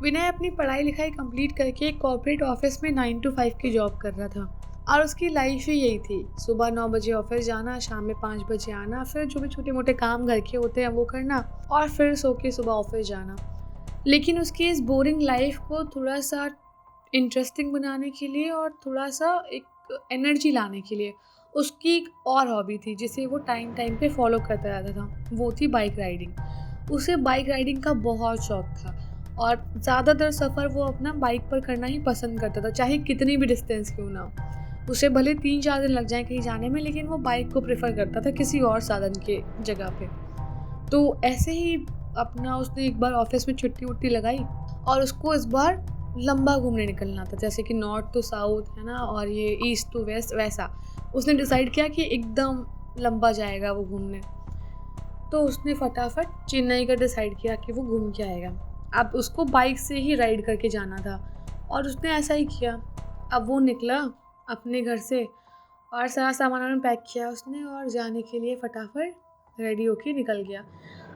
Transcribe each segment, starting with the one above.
विनय अपनी पढ़ाई लिखाई कंप्लीट करके एक कॉर्पोरेट ऑफिस में 9 to 5 की जॉब कर रहा था और उसकी लाइफ ही यही थी। सुबह 9 बजे ऑफिस जाना, शाम में 5 बजे आना, फिर जो भी छोटे मोटे काम घर के होते हैं वो करना और फिर सो के सुबह ऑफिस जाना। लेकिन उसकी इस बोरिंग लाइफ को थोड़ा सा इंटरेस्टिंग बनाने के लिए और थोड़ा सा एक एनर्जी लाने के लिए उसकी एक और हॉबी थी जिसे वो टाइम टाइम पे फॉलो करता रहता था। वो थी बाइक राइडिंग। उसे बाइक राइडिंग का बहुत शौक था और ज़्यादातर सफ़र वो अपना बाइक पर करना ही पसंद करता था, चाहे कितनी भी डिस्टेंस क्यों ना हो। उसे भले 3-4 दिन लग जाएं कहीं जाने में, लेकिन वो बाइक को प्रेफर करता था किसी और साधन के जगह पे। तो ऐसे ही अपना उसने एक बार ऑफिस में छुट्टी वुट्टी लगाई और उसको इस बार लंबा घूमने निकलना था, जैसे कि नॉर्थ टू साउथ है ना, और ये ईस्ट टू वेस्ट वैसा। उसने डिसाइड किया कि एकदम लंबा जाएगा वो घूमने। तो उसने फटाफट चेन्नई का डिसाइड किया कि वो घूम के आएगा। अब उसको बाइक से ही राइड करके जाना था और उसने ऐसा ही किया। अब वो निकला अपने घर से और सारा सामान पैक किया उसने और जाने के लिए फटाफट रेडी होके निकल गया।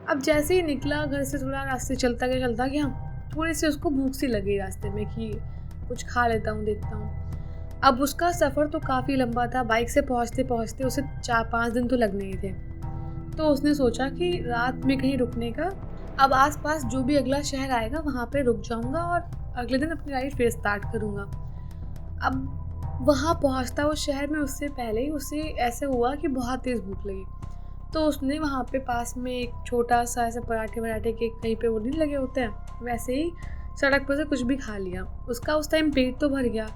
अब जैसे ही निकला घर से, थोड़ा रास्ते चलता गया, थोड़ी सी उसको भूख सी लगी रास्ते में कि कुछ खा लेता हूँ, देखता हूँ। अब उसका सफ़र तो काफ़ी लंबा था, बाइक से पहुँचते पहुँचते उसे 4-5 दिन तो लगने ही थे। तो उसने सोचा कि रात में कहीं रुकने का। अब आसपास जो भी अगला शहर आएगा वहाँ पे रुक जाऊँगा और अगले दिन अपनी राइड फिर स्टार्ट करूँगा। अब वहाँ पहुँचता उस शहर में उससे पहले ही उसे ऐसे हुआ कि बहुत तेज़ भूख लगी। तो उसने वहाँ पे पास में एक छोटा सा ऐसा पराठे के कहीं पे वो नहीं लगे होते हैं, वैसे ही सड़क पर से कुछ भी खा लिया। उसका उस टाइम पेट तो भर गया,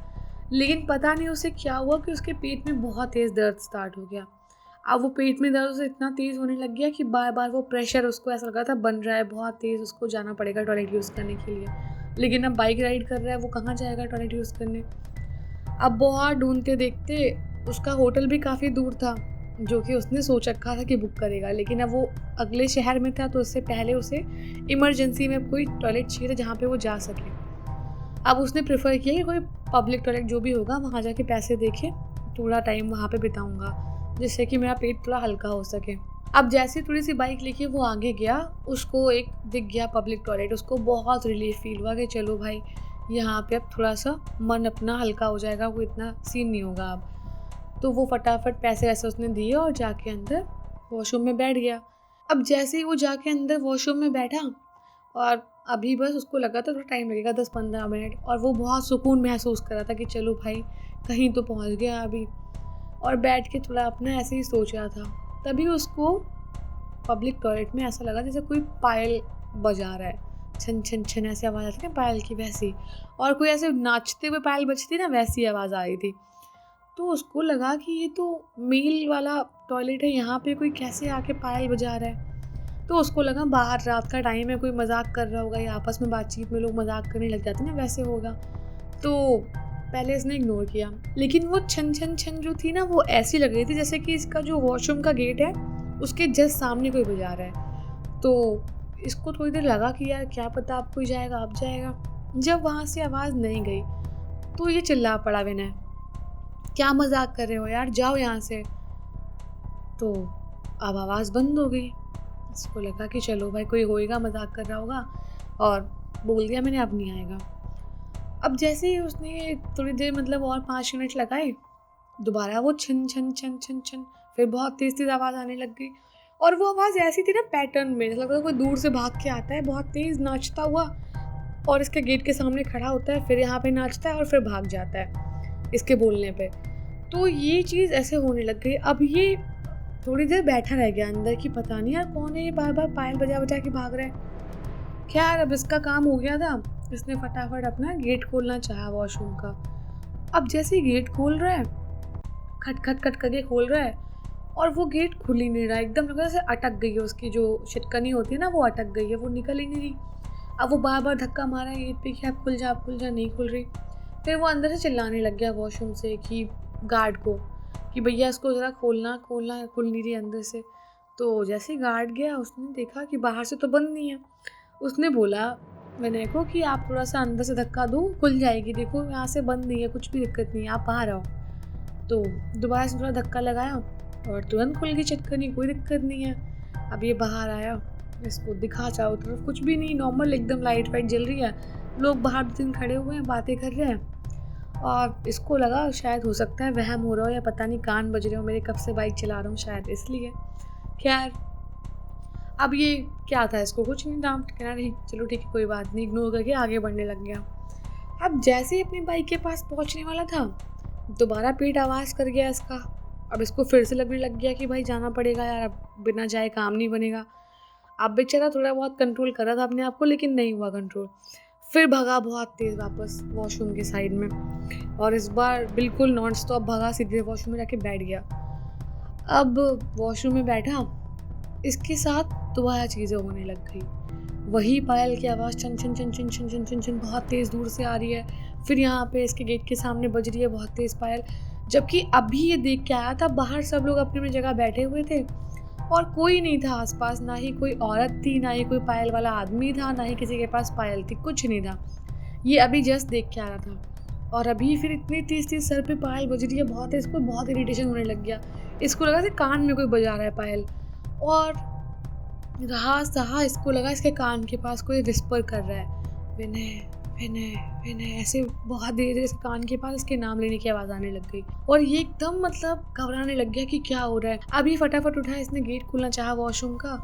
लेकिन पता नहीं उसे क्या हुआ कि उसके पेट में बहुत तेज़ दर्द स्टार्ट हो गया। अब वो पेट में दर्द उसे इतना तेज़ होने लग गया कि बार बार वो प्रेशर उसको ऐसा लगा था बन रहा है बहुत तेज़, उसको जाना पड़ेगा टॉयलेट यूज़ करने के लिए। लेकिन अब बाइक राइड कर रहा है, वो कहाँ जाएगा टॉयलेट यूज़ करने। अब बहुत ढूंढते देखते उसका होटल भी काफ़ी दूर था जो कि उसने सोच रखा था कि बुक करेगा, लेकिन अब वो अगले शहर में था तो उससे पहले उसे इमरजेंसी में कोई टॉयलेट चाहिए था जहाँ पे वो जा सके। अब उसने प्रेफर किया कि कोई पब्लिक टॉयलेट जो भी होगा वहाँ जाके पैसे देके थोड़ा टाइम वहाँ पे बिताऊंगा जिससे कि मेरा पेट थोड़ा हल्का हो सके। अब जैसे थोड़ी सी बाइक लेके वो आगे गया, उसको एक दिख गया पब्लिक टॉयलेट। उसको बहुत रिलीफ फील हुआ कि चलो भाई यहाँ पे अब थोड़ा सा मन अपना हल्का हो जाएगा, कोई इतना सीन नहीं होगा अब। तो वो फटाफट पैसे वैसे उसने दिए और जाके अंदर वॉशरूम में बैठ गया। अब जैसे ही वो जाके अंदर वॉशरूम में बैठा और अभी बस उसको लगा था थोड़ा टाइम लगेगा 10-15 मिनट, और वो बहुत सुकून महसूस कर रहा था कि चलो भाई कहीं तो पहुंच गया अभी। और बैठ के थोड़ा अपना ऐसे ही सोच रहा था, तभी उसको पब्लिक टॉयलेट में ऐसा लगा जैसे कोई पायल बजा रहा है, छन छन छन ऐसी आवाज़ आती है ना पायल की वैसी, और कोई ऐसे नाचते हुए पायल बजती ना वैसी आवाज़ आ रही थी। तो उसको लगा कि ये तो मेल वाला टॉयलेट है, यहाँ पे कोई कैसे आके पायल बजा रहा है। तो उसको लगा बाहर रात का टाइम है, कोई मजाक कर रहा होगा या आपस में बातचीत में लोग मजाक करने लग जाते ना, वैसे होगा। तो पहले इसने इग्नोर किया, लेकिन वो छन छन छन जो थी ना वो ऐसी लग रही थी जैसे कि इसका जो वॉशरूम का गेट है उसके जस्ट सामने कोई बजा रहा है। तो इसको थोड़ी देर लगा कि यार क्या पता अब कोई जाएगा, अब जाएगा। जब वहाँ से आवाज़ नहीं गई तो ये चिल्ला पड़ा, विनय क्या मजाक कर रहे हो यार, जाओ यहाँ से। तो अब आवाज़ बंद हो गई। इसको लगा कि चलो भाई कोई होएगा, मजाक कर रहा होगा, और बोल दिया मैंने अब नहीं आएगा। अब जैसे ही उसने थोड़ी देर मतलब और 5 मिनट लगाए, दोबारा वो छन छन छन छन छन, फिर बहुत तेज़ तेज़ आवाज़ आने लग गई। और वो आवाज़ ऐसी थी ना पैटर्न में, जैसा लगता कोई दूर से भाग के आता है बहुत तेज़ नाचता हुआ और इसके गेट के सामने खड़ा होता है, फिर यहाँ पे नाचता है और फिर भाग जाता है इसके बोलने पे। तो ये चीज़ ऐसे होने लग गई। अब ये थोड़ी देर बैठा रह गया अंदर कि पता नहीं यार कौन है ये बार बार पायल बजा बजा के भाग रहा है। खैर अब इसका काम हो गया था, इसने फटाफट अपना गेट खोलना चाहा वॉशरूम का। अब जैसे ही गेट खोल रहा है, खट खट खट करके खोल रहा है और वो गेट खुल ही नहीं रहा, एकदम लग रहा है जैसे अटक गई है, उसकी जो छिटकनी होती है ना वो अटक गई है, वो निकल ही नहीं रही। अब वो बार बार धक्का मारा है गेट पे कि आप खुल जा नहीं खुल रही। फिर वो अंदर से चिल्लाने लग गया वॉशरूम से कि गार्ड को कि भैया इसको ज़रा खोलना खुल नहीं रही अंदर से। तो जैसे ही गार्ड गया उसने देखा कि बाहर से तो बंद नहीं है। उसने बोला विनय को कि आप थोड़ा सा अंदर से धक्का दो, खुल जाएगी, देखो यहाँ से बंद नहीं है, कुछ भी दिक्कत नहीं है, आप बाहर आओ। तो दोबारा से थोड़ा धक्का लगाया और तुरंत खुल गई चिटकनी, कोई दिक्कत नहीं है। अब ये बाहर आया, इसको दिखा चारों तरफ, कुछ भी नहीं, नॉर्मल एकदम लाइट वाइट जल रही है। लोग बाहर 2 दिन खड़े हुए हैं, बातें कर रहे हैं और इसको लगा शायद हो सकता है वहम हो रहा हो या पता नहीं कान बज रहे हो मेरे, कब से बाइक चला रहा हूँ शायद इसलिए। खैर अब ये क्या था, इसको कुछ नहीं था, कहना नहीं चलो ठीक है कोई बात नहीं, इग्नोर करके आगे बढ़ने लग गया। अब जैसे ही अपनी बाइक के पास पहुंचने वाला था, दोबारा पेट आवाज़ कर गया इसका। अब इसको फिर से लगने लग गया कि भाई जाना पड़ेगा यार, अब बिना जाए काम नहीं बनेगा। अब बेचारा थोड़ा बहुत कंट्रोल कर रहा था अपने आप को, लेकिन नहीं हुआ कंट्रोल। फिर भगा बहुत तेज़ वापस वॉशरूम के साइड में, और इस बार बिल्कुल नॉन स्टॉप भगा, सीधे वॉशरूम में जाके बैठ गया। अब वॉशरूम में बैठा, इसके साथ दोबारा चीज़ें होने लग गई। वही पायल की आवाज़ चन चन चन चन चन चन चन चन बहुत तेज़ दूर से आ रही है। फिर यहाँ पे इसके गेट के सामने बज रही है बहुत तेज़ पायल, जबकि अभी ये देख के आया था बाहर सब लोग अपनी अपनी जगह बैठे हुए थे और कोई नहीं था आसपास, ना ही कोई औरत थी, ना ही कोई पायल वाला आदमी था, ना ही किसी के पास पायल थी, कुछ नहीं था। ये अभी जस्ट देख के आ रहा था और अभी फिर इतनी तेज़ तेज़ सर पे पायल बज रही है बहुत, इसको बहुत इरिटेशन होने लग गया। इसको लगा कि कान में कोई बजा रहा है पायल, और रहा सहा इसको लगा इसके कान के पास कोई विस्पर कर रहा है, विनय विनय विनय, ऐसे बहुत देर से इसके कान के पास इसके नाम लेने की आवाज़ आने लग गई। और ये एकदम मतलब घबराने लग गया कि क्या हो रहा है। अभी फटाफट उठा, इसने गेट खोलना चाहा वॉशरूम का,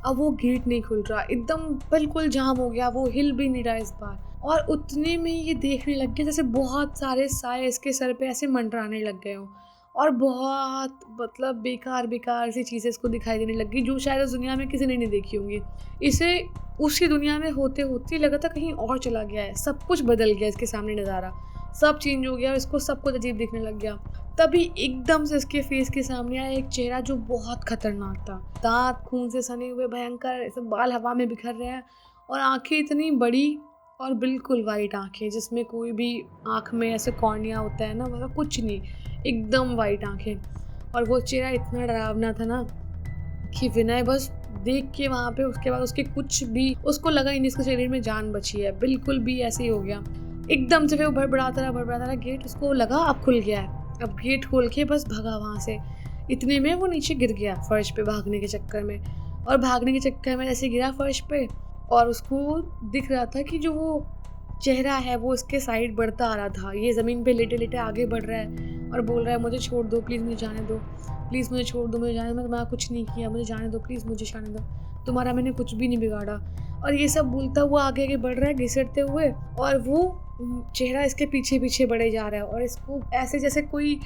अब वो गेट नहीं खुल रहा, एकदम बिल्कुल जाम हो गया, वो हिल भी नहीं रहा इस बार। और उतने में ये देखने लग गया जैसे बहुत सारे साए इसके सर पे ऐसे मंडराने लग गए हों, और बहुत मतलब बेकार बेकार सी चीज़ें इसको दिखाई देने लगी जो शायद इस दुनिया में किसी ने नहीं देखी होंगी। इसे उसी दुनिया में होते होते लगा था कहीं और चला गया है, सब कुछ बदल गया इसके सामने, नज़ारा सब चेंज हो गया और इसको सब कुछ अजीब दिखने लग गया। तभी एकदम से इसके फेस के सामने आया एक चेहरा जो बहुत खतरनाक था, दांत खून से सने हुए भयंकर, ऐसे बाल हवा में बिखर रहे हैं और आंखें इतनी बड़ी और बिल्कुल वाइट आंखें, जिसमें कोई भी आंख में ऐसे कॉर्निया होता है ना, मतलब कुछ नहीं, एकदम वाइट आंखें। और वो चेहरा इतना डरावना था ना कि विनय बस देख के वहाँ पे, उसके बाद उसके कुछ भी उसको लगा ही नहीं इसके शरीर में जान बची है, बिल्कुल भी ऐसे ही हो गया। एकदम से वो भड़बड़ाता रहा गेट, उसको लगा अब खुल गया है, अब गेट खोल के बस भगा वहाँ से। इतने में वो नीचे गिर गया फर्श पे भागने के चक्कर में, और भागने के चक्कर में ऐसे गिरा फर्श पे, और उसको दिख रहा था कि जो वो चेहरा है वो इसके साइड बढ़ता आ रहा था। ये ज़मीन पे लेटे लेटे आगे बढ़ रहा है और बोल रहा है मुझे छोड़ दो प्लीज़, मुझे जाने दो प्लीज़, मुझे छोड़ दो, मुझे जाने दो, मैं तुम्हारा कुछ नहीं किया, मुझे जाने दो प्लीज़, मुझे जाने दो, तुम्हारा मैंने कुछ भी नहीं बिगाड़ा। और ये सब बोलता हुआ आगे आगे बढ़ रहा है घिसटते हुए, और वो चेहरा इसके पीछे पीछे बढ़े जा रहा है, और इसको ऐसे जैसे कोई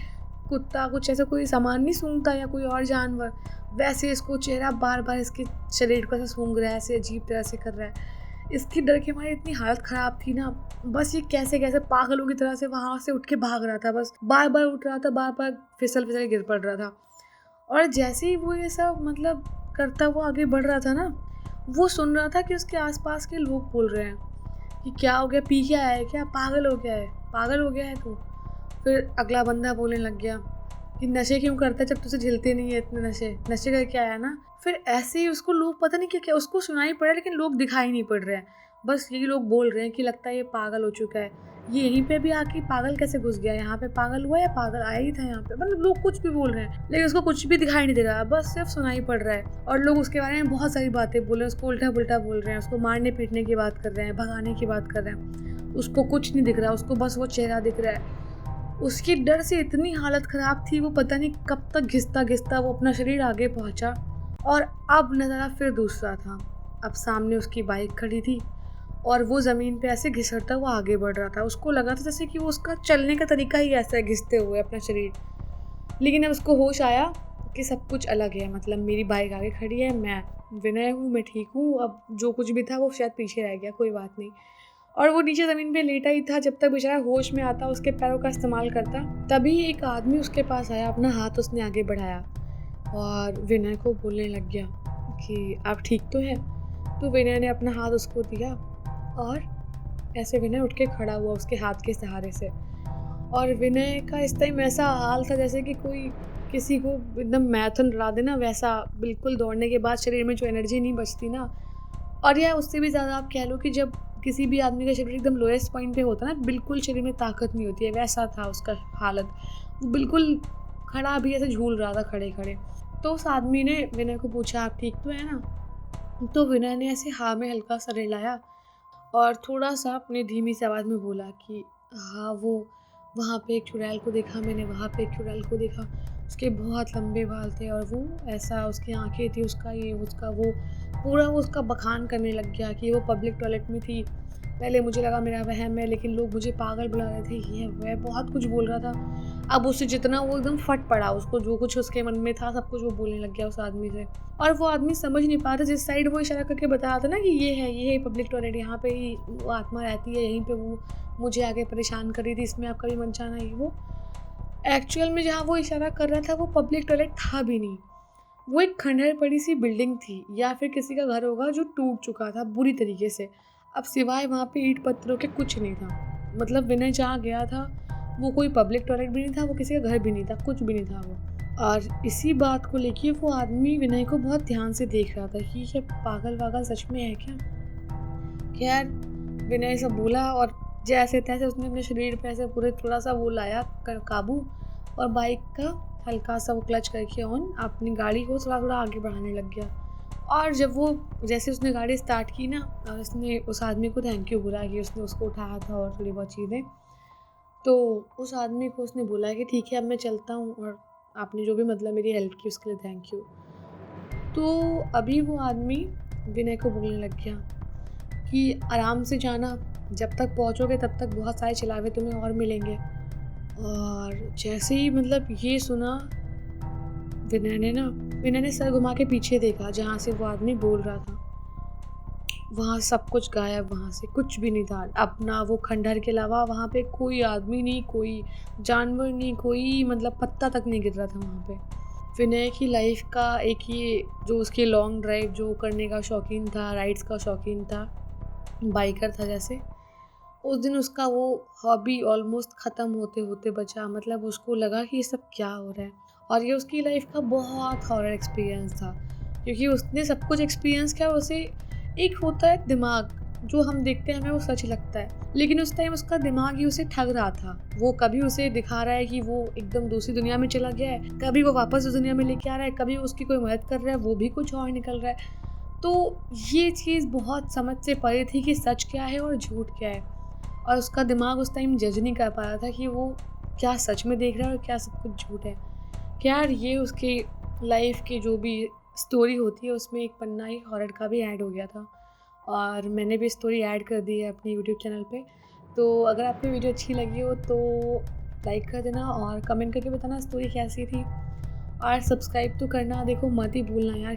कुत्ता कुछ ऐसा कोई सामान नहीं सूंघता या कोई और जानवर, वैसे इसको चेहरा बार बार इसके शरीर को ऐसे सूंघ रहा है, ऐसे अजीब तरह से कर रहा है। इसकी डर के हमारी इतनी हालत ख़राब थी ना, बस ये कैसे कैसे पागलों की तरह से वहाँ से उठ के भाग रहा था, बस बार बार उठ रहा था, बार बार फिसल फिसल गिर पड़ रहा था। और जैसे ही वो ये सब मतलब करता हुआ आगे बढ़ रहा था ना, वो सुन रहा था कि उसके आसपास के लोग बोल रहे हैं कि क्या हो गया, पी क्या है, क्या पागल हो गया है, पागल हो गया है तू। फिर अगला बंदा बोलने लग गया कि नशे क्यों करता है जब तुझे झेलते नहीं है इतने नशे, नशे करके आया ना। फिर ऐसे ही उसको लोग पता नहीं क्या क्या उसको सुनाई पड़ा, लेकिन लोग दिखाई नहीं पड़ रहे हैं, बस यही लोग बोल रहे हैं कि लगता है ये पागल हो चुका है, ये यहीं पे भी आके पागल कैसे घुस गया, यहाँ पे पागल हुआ या पागल आया ही था यहाँ पे, मतलब लोग कुछ भी बोल रहे हैं लेकिन उसको कुछ भी दिखाई नहीं दे रहा, बस सिर्फ सुनाई पड़ रहा है। और लोग उसके बारे में बहुत सारी बातें बोल रहे हैं, उसको उल्टा पुल्टा बोल रहे हैं, उसको मारने पीटने की बात कर रहे हैं, भगाने की बात कर रहे हैं, उसको कुछ नहीं दिख रहा, उसको बस वो चेहरा दिख रहा है। उसकी डर से इतनी हालत ख़राब थी, वो पता नहीं कब तक घिसता घिसता वो अपना शरीर आगे पहुंचा। और अब नज़ारा फिर दूसरा था, अब सामने उसकी बाइक खड़ी थी और वो ज़मीन पे ऐसे घिसटता हुआ आगे बढ़ रहा था। उसको लगा था जैसे कि वो उसका चलने का तरीका ही ऐसा है, घिसते हुए अपना शरीर। लेकिन अब उसको होश आया कि सब कुछ अलग है, मतलब मेरी बाइक आगे खड़ी है, मैं विनय हूँ, मैं ठीक हूँ, अब जो कुछ भी था वो शायद पीछे रह गया, कोई बात नहीं। और वो नीचे ज़मीन पे लेटा ही था, जब तक बेचारा होश में आता उसके पैरों का इस्तेमाल करता। तभी एक आदमी उसके पास आया, अपना हाथ उसने आगे बढ़ाया और विनय को बोलने लग गया कि आप ठीक तो हैं। तो विनय ने अपना हाथ उसको दिया और ऐसे विनय उठ के खड़ा हुआ उसके हाथ के सहारे से। और विनय का इस टाइम ऐसा हाल था जैसे कि कोई किसी को एकदम मैराथन डरा देना, वैसा बिल्कुल दौड़ने के बाद शरीर में जो एनर्जी नहीं बचती ना, और या उससे भी ज़्यादा आप कह लो कि जब किसी भी आदमी का शरीर एकदम लोएस्ट पॉइंट पे होता है ना, बिल्कुल शरीर में ताकत नहीं होती है, वैसा था उसका हालत। वो बिल्कुल खड़ा भी ऐसे झूल रहा था खड़े खड़े। तो उस आदमी ने विनय को पूछा आप ठीक तो है ना। तो विनय ने ऐसे हाँ में हल्का सा रिलाया और थोड़ा-सा अपनी धीमी सी आवाज़ में बोला कि हाँ, वो वहाँ पे एक चुड़ैल को देखा मैंने, वहाँ पे एक चुड़ैल को देखा। उसके बहुत लंबे बाल थे और वो ऐसा उसकी आँखें थी, उसका ये, उसका वो, पूरा वो उसका बखान करने लग गया कि वो पब्लिक टॉयलेट में थी। पहले मुझे लगा मेरा वहम है, लेकिन लोग मुझे पागल बुला रहे थे, ये वो है, बहुत कुछ बोल रहा था। अब उससे जितना वो एकदम फट पड़ा, उसको जो कुछ उसके मन में था सब कुछ वो बोलने लग गया उस आदमी से। और वो आदमी समझ नहीं पा रहा, जिस साइड वो इशारा करके बता रहा था ना कि ये है पब्लिक टॉयलेट, यहाँ पे ही वो आत्मा रहती है, यहीं पे वो मुझे आगे परेशान कर रही थी, इसमें आपका भी मन चाहना ये वो। एक्चुअल में जहाँ वो इशारा कर रहा था वो पब्लिक टॉयलेट था भी नहीं। वो एक खंडहर पड़ी सी बिल्डिंग थी या फिर किसी का घर होगा जो टूट चुका था बुरी तरीके से। अब सिवाय वहाँ पे ईंट पत्थरों के कुछ नहीं था। मतलब विनय जहाँ गया था वो कोई पब्लिक टॉयलेट भी नहीं था, वो किसी का घर भी नहीं था, कुछ भी नहीं था वो। और इसी बात को लेके वो आदमी विनय को बहुत ध्यान से देख रहा था कि ये पागल-वागल सच में है क्या? खैर विनय सब बोला और जैसे-तैसे उसने अपने शरीर पे ऐसे पूरे थोड़ा-सा वो लाया काबू और बाइक का हल्का-सा वो क्लच करके ऑन अपनी गाड़ी को थोड़ा-थोड़ा आगे बढ़ाने लग गया। और जब वो जैसे उसने गाड़ी स्टार्ट की ना और उसने उस आदमी को थैंक यू बोला कि उसने उसको उठाया था और थोड़ी बहुत चीज़ें, तो उस आदमी को उसने बोला कि ठीक है अब मैं चलता हूँ और आपने जो भी मतलब मेरी हेल्प की उसके लिए थैंक यू। तो अभी वो आदमी विनय को बोलने लग गया कि आराम से जाना, जब तक पहुँचोगे तब तक बहुत सारे चिलावे तुम्हें और मिलेंगे। और जैसे ही मतलब ये सुना विनय ने सर घुमा के पीछे देखा जहाँ से वो आदमी बोल रहा था। वहाँ सब कुछ गायब, वहाँ से कुछ भी नहीं था। अब ना वो खंडहर के अलावा वहाँ पे कोई आदमी नहीं, कोई जानवर नहीं, कोई मतलब पत्ता तक नहीं गिर रहा था वहाँ पे। विनय की लाइफ़ का एक ये जो उसकी लॉन्ग ड्राइव जो करने का शौकीन था, राइड्स का शौकीन था, बाइकर था जैसे, उस दिन उसका वो हॉबी ऑलमोस्ट ख़त्म होते-होते बचा। मतलब उसको लगा कि ये सब क्या हो रहा है? और ये उसकी लाइफ़ का बहुत हॉरर एक्सपीरियंस था, क्योंकि उसने सब कुछ एक्सपीरियंस किया। उसे एक होता है दिमाग, जो हम देखते हैं हमें वो सच लगता है, लेकिन उस टाइम उसका दिमाग ही उसे ठग रहा था। वो कभी उसे दिखा रहा है कि वो एकदम दूसरी दुनिया में चला गया है, कभी वो वापस उस दुनिया में लेके आ रहा है, कभी उसकी कोई मदद कर रहा है, वो भी कुछ और निकल रहा है। तो ये चीज़ बहुत समझ से परे थी कि सच क्या है और झूठ क्या है। और उसका दिमाग उस टाइम जज नहीं कर पा रहा था कि वो क्या सच में देख रहा है और क्या सब कुछ झूठ है। खैर ये उसकी लाइफ़ की जो भी स्टोरी होती है उसमें एक पन्ना ही हॉरर का भी ऐड हो गया था और मैंने भी स्टोरी ऐड कर दी है अपने यूट्यूब चैनल पे। तो अगर आपको वीडियो अच्छी लगी हो तो लाइक कर देना और कमेंट करके बताना स्टोरी कैसी थी और सब्सक्राइब तो करना देखो मत ही भूलना यार।